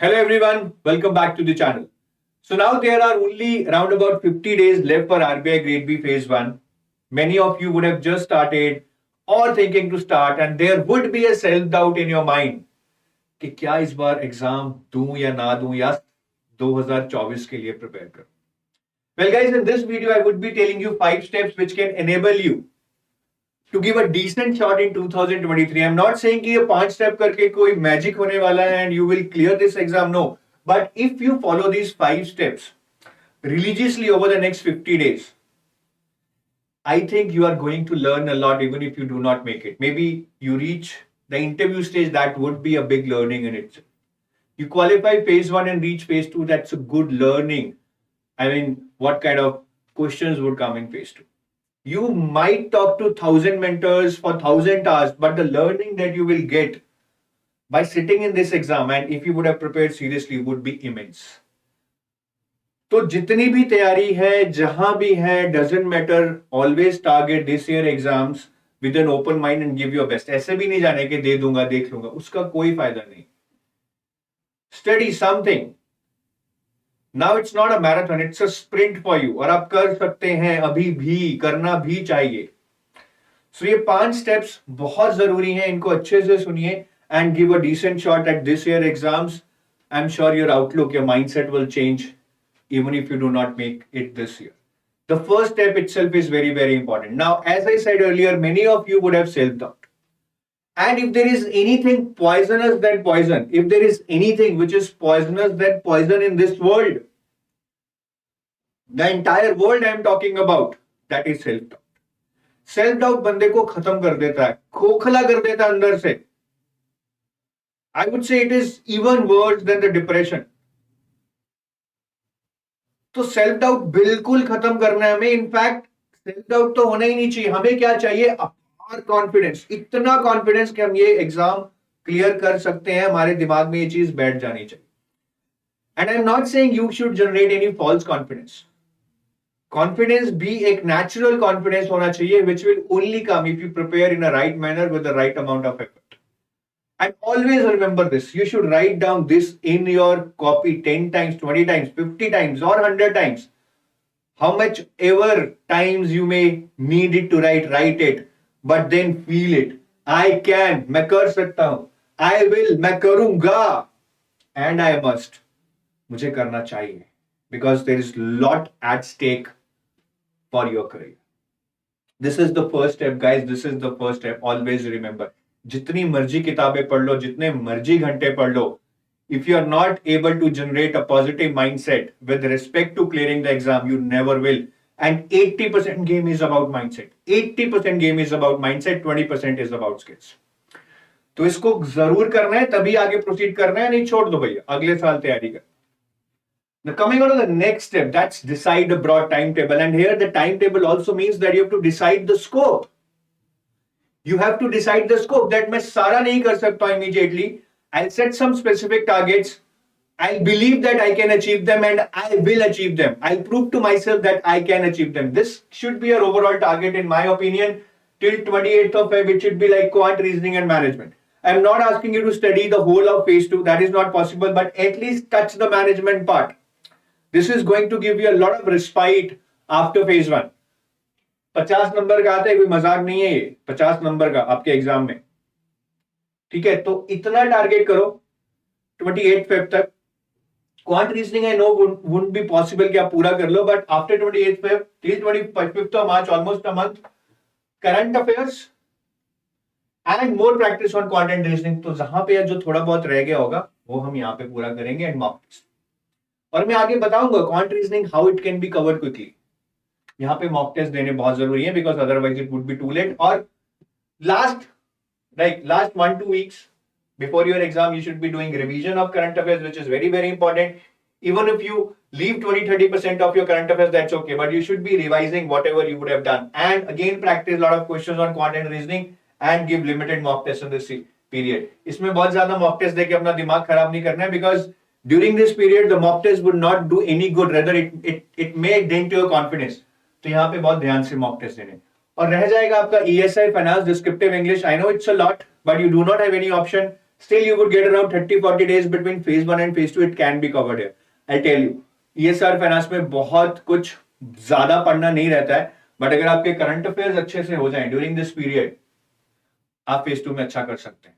Hello everyone, welcome back to the channel. So now there are only around about 50 days left for RBI Grade B Phase 1. Many of you would have just started or thinking to start and there would be a self-doubt in your mind कि क्या इस बार exam दूं या ना दूं या 2024 के लिए प्रिपेयर करूं. Well guys, in this video I would be telling you 5 steps which can enable you to give a decent shot in 2023. I'm not saying कि ये 5 step करके कोई magic होने वाला है and you will clear this exam. No. But if you follow these 5 steps religiously over the next 50 days, I think you are going to learn a lot even if you do not make it. Maybe you reach the interview stage, that would be a big learning in itself. You qualify phase 1 and reach phase 2, that's a good learning. I mean, what kind of questions would come in phase 2? You might talk to 1,000 mentors for 1,000 hours, but the learning that you will get by sitting in this exam and if you would have prepared seriously would be immense. तो जितनी भी तैयारी है जहां भी है doesn't matter, always target this year exams with an open mind and give your best. ऐसे भी नहीं जाने के दे दूंगा देख लूंगा, उसका कोई फायदा नहीं. Study something. Now it's not a marathon, it's a sprint for you और आप कर सकते हैं, अभी भी करना भी चाहिए. सो ये 5 स्टेप्स बहुत जरूरी हैं, इनको अच्छे से सुनिए and give a decent shot at this year exams. I am sure your outlook, your mindset will change even if you do not make it this year. The first step itself is very, very important. Now, as I said earlier, many of you would have self-doubt. And if there is anything poisonous than poison, if there is anything which is poisonous than poison in this world, the entire world I am talking about, that is self-doubt. Self-doubt बंदे को खत्म कर देता है, खोखला कर देता है अंदर से. I would say it is even worse than the depression. तो सेल्फ डाउट बिल्कुल खत्म करना है हमें. इनफैक्ट सेल्फ डाउट तो होना ही नहीं चाहिए. हमें क्या चाहिए? अपार कॉन्फिडेंस. इतना कॉन्फिडेंस कि हम ये एग्जाम क्लियर कर सकते हैं, हमारे दिमाग में ये चीज बैठ जानी चाहिए. And I am not saying you should generate any false confidence. Confidence भी एक नेचुरल कॉन्फिडेंस होना चाहिए which will only come if you prepare in a right manner with the right amount of effort. And always remember this. You should write down this in your copy 10 times, 20 times, 50 times or 100 times. How much ever times you may need it to write it. But then feel it. I can. मैं कर सकता हूँ. I will. मैं करूँगा. And I must. मुझे करना चाहिए. Because there is lot at stake for your career. This is the first step, guys. This is the first step. Always remember. जितनी मर्जी किताबें पढ़ लो, जितने मर्जी घंटे पढ़ लो, if you are not able to generate a positive mindset with respect to clearing the exam, you never will. And 80% game is about mindset. 80% game is about mindset, 20% is about skills. तो इसको जरूर करना है, तभी आगे proceed करना है, नहीं छोड़ दो भैया, अगले साल तैयारी कर. Now coming on to the next step, that's decide a broad timetable. And here the timetable also means that you have to decide the scope. You have to decide the scope that मैं सारा नहीं कर सकता immediately. I'll set some specific targets. I'll believe that I can achieve them and I will achieve them. I'll prove to myself that I can achieve them. This should be your overall target in my opinion. Till 28th of Feb, it should be like quant reasoning and management. I'm not asking you to study the whole of phase 2. That is not possible, but at least touch the management part. This is going to give you a lot of respite after phase 1. 50 number का आता है, कोई मजाक नहीं है ये. 50 number का आपके एग्जाम में, ठीक है. तो इतना टारगेट करो 28 फेब तक. Quant reasoning I know wouldn't be possible कि आप पूरा कर लो, but after 28 Feb till 25th of March, almost a month, current affairs and more practice on quant and reasoning. तो जहां पे जो थोड़ा बहुत रह गया होगा वो हम यहाँ पे पूरा करेंगे एंड मॉक टेस्ट. और मैं आगे बताऊंगा quant reasoning how it can be covered quickly. यहाँ पे मॉक टेस्ट देने बहुत जरूरी है because otherwise it would be too late. और last 1-2 weeks before your exam you should be doing revision of current affairs, which is very, very important. Even if you leave 20-30% of your current affairs, that's okay, but you should be revising whatever you would have done. And again, practice a lot of questions on quant and reasoning and give limited mock tests in this period. इसमें बहुत ज्यादा mock test देके अपना दिमाग खराब नहीं करना है, because during this period the mock test would not do any good, rather it may dent your confidence. तो यहाँ पे बहुत ध्यान से मॉक टेस्ट देने. और रह जाएगा आपका ESI, finance, descriptive English. I know it's a lot, but you do not have any option. Still you would get around 30-40 days between phase 1 and phase 2. It can be covered here. I'll tell you, ESR finance में बहुत कुछ ज्यादा पढ़ना नहीं रहता है, but अगर आपके करंट अफेयर्स अच्छे से हो जाएं ड्यूरिंग दिस पीरियड, आप फेज 2 में अच्छा कर सकते हैं.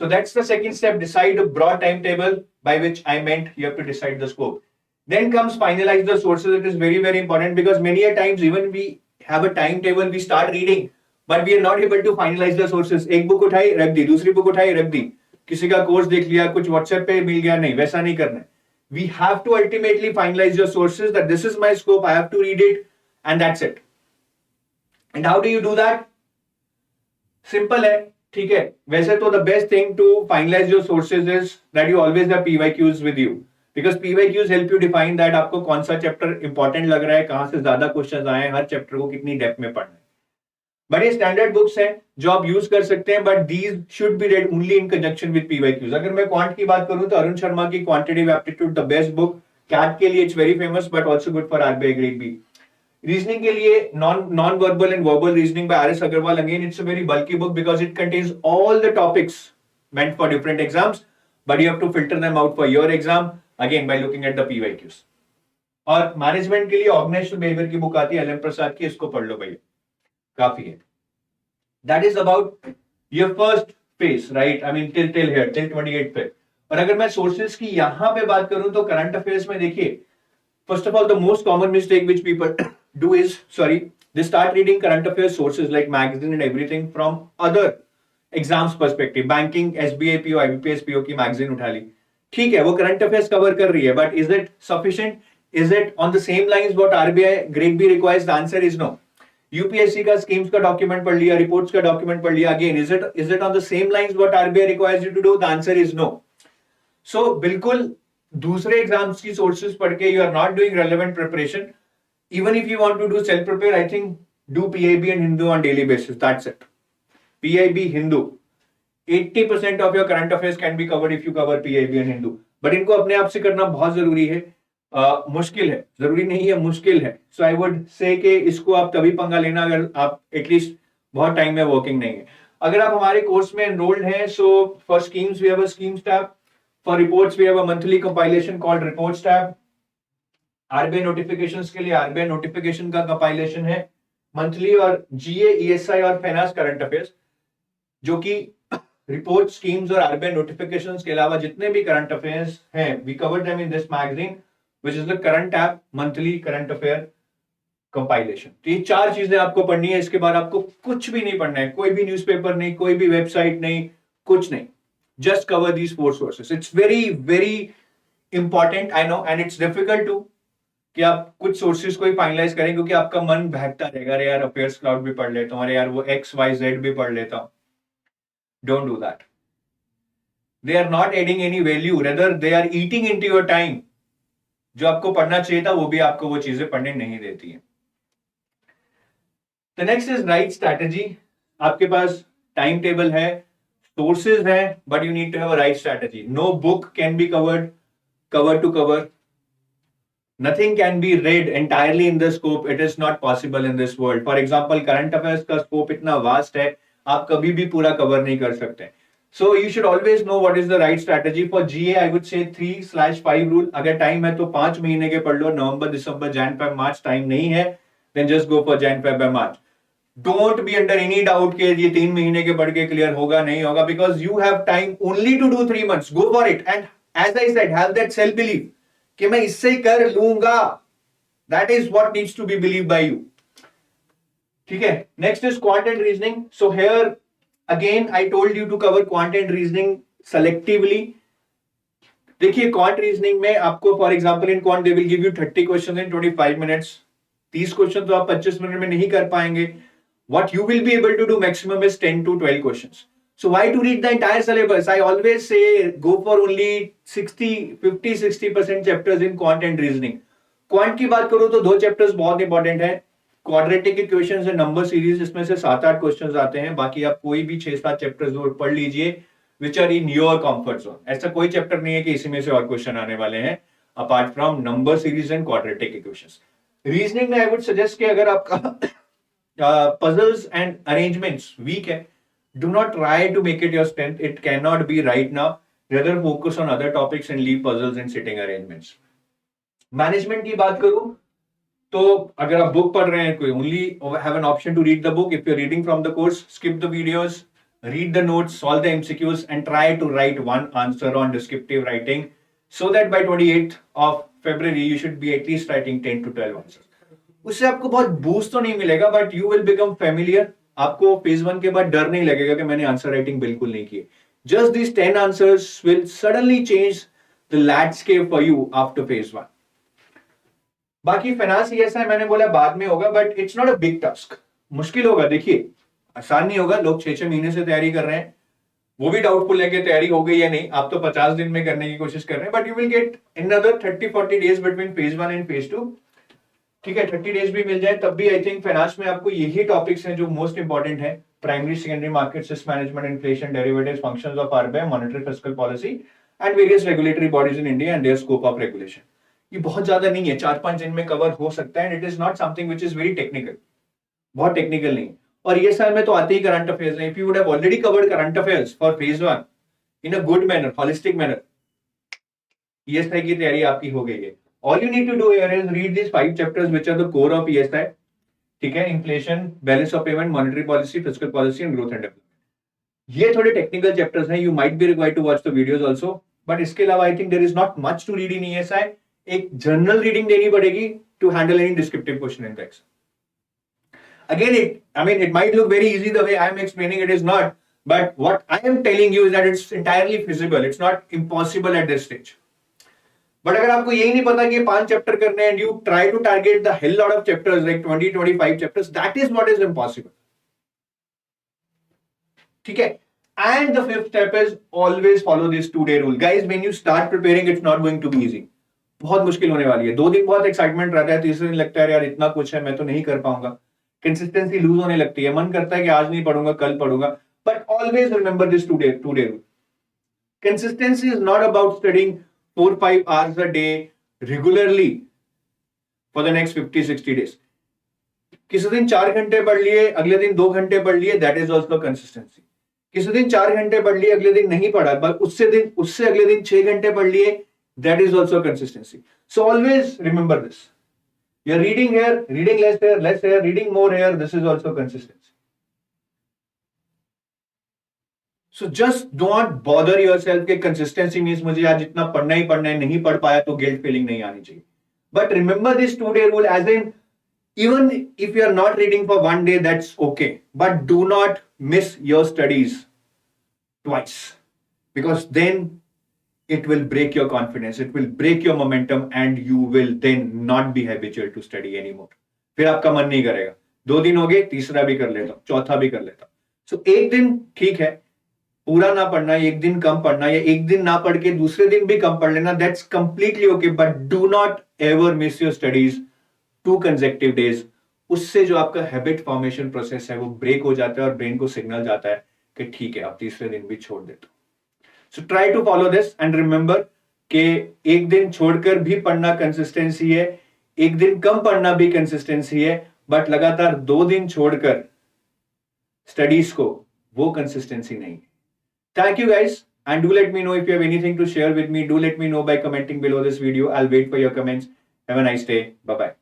So that's the second step. Decide a broad timetable, by which I meant you have to decide the scope. Then comes finalize the sources. It is very, very important because many a times even we have a timetable, we start reading, but we are not able to finalize the sources. एक book उठाई रख दी, दूसरी book उठाई रख दी, किसी का course देख लिया, कुछ व्हाट्सएप पे मिल गया, नहीं वैसा नहीं करना है. We have to ultimately finalize your sources that this is my scope, I have to read it, and that's it. And how do you do that? Simple है, ठीक है. वैसे तो the best thing to finalize your sources is that you always have PYQs with you, because PYQs help you define that आपको कौन सा chapter important लग रहा है, कहां से ज्यादा क्वेश्चंस आए हैं, हर चैप्टर को कितनी डेप्थ में पढ़ना है. बट ये स्टैंडर्ड बुक्स हैं जो आप यूज कर सकते हैं, but these should be red only in conjunction with PYQs. अगर मैं क्वांट की बात करूं तो अरुण शर्मा की quantitative aptitude the best book. CAT के लिए it's very famous but also good for RBI grade B. Reasoning के लिए non verbal and verbal reasoning by RS Agarwal. Again it's a very bulky book because it contains all the topics meant for different exams, but you have to filter them out for your exam again by looking at the PYQs. और management के लिए organisational behaviour की book आती है LM प्रसाद की, इसको पढ़ लो भैया, काफी है. That is about your first phase, right? I mean till here, till 28 पे. और अगर मैं सोर्सेज की यहां पे बात करूं तो करंट अफेयर्स में देखिए, first of all the most common mistake which people do is, they start reading current affairs sources like magazine and everything from other exams perspective. Banking, SBI PO, IBPS PO की magazine उठा ली, ठीक है, वो current affairs cover कर रही है, but is it sufficient? Is it on the same lines what RBI grade B requires? The answer is no. UPSC का schemes का डॉक्यूमेंट पढ़ लिया, रिपोर्ट्स का डॉक्यूमेंट पढ़ लिया, again is it on the same lines what RBI requires you to do? The answer is no. So बिल्कुल दूसरे exams की सोर्सेज पढ़ के you are not doing relevant preparation. Even if you want to do self prepare, I think do PIB and Hindu on daily basis. That's it. PIB, Hindu. 80% of your current affairs can be covered if you cover PIB and Hindu. But इनको अपने आप से करना बहुत जरूरी है. मुश्किल है, जरूरी नहीं है, मुश्किल है. सो आई वुड से कि इसको आप तभी पंगा लेना अगर आप एटलीस्ट बहुत टाइम में वर्किंग नहीं है. अगर आप हमारे कोर्स में एनरोल्ड हैं, so for schemes we have a schemes tab, for reports we have a monthly compilation called reports tab. RBI notifications के लिए RBI नोटिफिकेशन का कंपाइलेशन है मंथली, और GA, ESI और फाइनेंस करंट अफेयर्स, जो कि रिपोर्ट, स्कीम्स और RBI notifications के अलावा जितने भी करंट अफेयर्स हैं, we cover them in this magazine which is the current tab monthly current affair compilation. तो ये चार चीजें आपको पढ़नी है. इसके बाद आपको कुछ भी नहीं पढ़ना है, कोई भी न्यूज़पेपर नहीं, कोई भी वेबसाइट नहीं, कुछ नहीं. Just cover these 4 sources. It's very very important, I know, and it's difficult to कि आप कुछ सोर्सेज को ही फाइनलाइज करें, क्योंकि आपका मन बहकता रहेगा, अरे यार अफेयर्स क्लाउड भी पढ़ लेता हूं, अरे यार वो XYZ भी पढ़ लेता हूं. Don't do that. They are not adding any value, rather they are eating into your time. जो आपको पढ़ना चाहिए था वो भी आपको वो चीजें पढ़ने नहीं देती है. The next is right strategy. आपके पास टाइम टेबल है, सोर्सेज है, but you need to have a right strategy. No book can be covered cover to cover. Nothing can be read entirely in the scope. It is not possible in this world. For example, current affairs का scope इतना vast है, आप कभी भी पूरा cover नहीं कर सकते. So you should always know what is the right strategy. For GA, I would say 3/5 rule. अगर टाइम है तो 5 महीने के पढ़ लो, नवंबर, दिसंबर, जैन, फेब, मार्च. टाइम नहीं है, then just go for Jan, Feb, March. Don't be under any doubt कि ये 3 महीने के पढ़ के क्लियर होगा नहीं होगा, because you have time only to do 3 months. Go for it, and as I said, have that self belief कि मैं इससे कर लूंगा. That is what needs to be believed by you. ठीक है. Next is quant and reasoning. So here again I told you to cover quant and reasoning selectively. देखिए quant reasoning में आपको, for example in quant they will give you 30 questions in 25 minutes. 30 question तो आप 25 minute में नहीं कर पाएंगे. What you will be able to do maximum is 10 to 12 questions. So why to read the entire syllabus? I always say go for only 50-60% chapters in quant and reasoning. Quant की बात करूं तो 2 chapters बहुत important है. Quadratic equations and number series, इसमें से 7-8 questions आते हैं. बाकी आप कोई भी 6-7 चैप्टर्स और पढ़ लीजिए which are in your comfort zone. ऐसा कोई चैप्टर नहीं है कि इसी में से और क्वेश्चन आने वाले हैं apart from number series and quadratic equations. Reasoning में आई वुड सजेस्ट कि अगर आपका पजल्स एंड अरेंजमेंट्स वीक है, Do not try to make it your strength. It cannot be right now. Rather focus on other topics and leave puzzles and sitting arrangements. Management की बात करूं तो अगर आप बुक पढ़ रहे हैं कोई only have an option to read the book. If you are reading from the course, skip the videos, read the notes, solve the MCQs and try to write one answer on descriptive writing so that by 28th of February you should be at least writing 10 to 12 answers. उससे आपको बहुत boost तो नहीं मिलेगा but you will become familiar. आपको phase 1 के बाद डर नहीं लगेगा कि मैंने आंसर राइटिंग बिल्कुल नहीं की. Just this 10 answers will suddenly change the landscape for you after phase 1. बाकी फाइनेंस ESI मैंने बोला बाद में होगा but it's not a big task. मुश्किल होगा, देखिए आसान नहीं होगा. लोग 6-6 महीने से तैयारी कर रहे हैं, वो भी डाउटफुल है कि तैयारी हो गई या नहीं. आप तो 50 दिन में करने की कोशिश कर रहे हैं but you will get another 30-40 days between phase 1 and phase 2. ठीक है, 30 डेज भी मिल जाए तब भी आई थिंक फाइनेंस में आपको यही टॉपिक्स हैं जो मोस्ट इंपॉर्टेंट है. Primary secondary market, risk management, inflation, derivatives, functions of RBI, monetary fiscal policy and various regulatory bodies in India and their scope of regulation. ये बहुत ज्यादा नहीं है, 4-5 दिन में कवर हो सकता है. And it is not something which is very technical, बहुत टेक्निकल नहीं. और ये साल में तो आते ही करंट अफेयर्स हैं. If you would have already covered current affairs for phase 1 in a good manner, holistic manner, ESI की तैयारी आपकी हो गई है. All you need to do here is read these 5 chapters which are the core of ESI. ठीक है, inflation, balance of payment, monetary policy, fiscal policy and growth and development. ये थोड़े टेक्निकल चैप्टर्स हैं. You might be required to watch the videos also, but इसके अलावा I think there is not much to read in ESI. एक general reading देनी पड़ेगी to handle any descriptive question in text. Again, it might look very easy the way I am explaining. It is not. But what I am telling you is that it's entirely feasible. It's not impossible at this stage. But अगर आपको यही नहीं पता कि 5 chapter करने हैं and you try to target the hell lot of chapters like 20-25 chapters, that is what is impossible. ठीक है. And the 5th step is always follow this 2-day rule. Guys, when you start preparing, it's not going to be easy. बहुत मुश्किल होने वाली है. 2 दिन बहुत excitement रहता है, तीसरे दिन लगता है यार इतना कुछ है मैं तो नहीं कर पाऊंगा. कंसिस्टेंसी लूज होने लगती है, मन करता है कि आज नहीं पढ़ूंगा कल पढ़ूंगा. But always remember this 2-day rule. Consistency is not about studying 4-5 hours a day regularly for the next 50-60 days. किसी दिन 4 घंटे पढ़ लिए, अगले दिन 2 घंटे पढ़ लिए, that is also consistency. किसी दिन 4 घंटे पढ़ लिए, अगले दिन नहीं पढ़ा, पर उससे अगले दिन 6 घंटे पढ़ लिए, that is also consistency. So always remember this. You're reading here, reading less here, reading more here. This is also consistency. So just don't bother yourself कि consistency means मुझे आज इतना पढ़ना ही पढ़ना है, नहीं पढ़ पाया तो guilt feeling नहीं आनी चाहिए. But remember this 2-day rule, as in even if you are not reading for 1 day, that's okay. But do not miss your studies twice, because then it will break your confidence, it will break your momentum and you will then not be habitual to study anymore. फिर आपका मन नहीं करेगा. 2 दिन हो गए, तीसरा भी कर लेता हूं, चौथा भी कर लेता हूं. So एक दिन ठीक है, पूरा ना पढ़ना, एक दिन कम पढ़ना, या एक दिन ना पढ़ के दूसरे दिन भी कम पढ़ लेना, that's completely okay. But do not ever miss your studies 2 consecutive days. उससे जो आपका हैबिट फॉर्मेशन प्रोसेस है वो ब्रेक हो जाता है और ब्रेन को सिग्नल जाता है कि ठीक है आप तीसरे दिन भी छोड़ देते हो. So try to follow this and remember कि एक दिन छोड़कर भी पढ़ना कंसिस्टेंसी है, एक दिन कम पढ़ना भी कंसिस्टेंसी है, बट लगातार 2 दिन छोड़कर स्टडीज को वो कंसिस्टेंसी नहीं है. Thank you guys and do let me know if you have anything to share with me. Do let me know by commenting below this video. I'll wait for your comments. Have a nice day. Bye bye.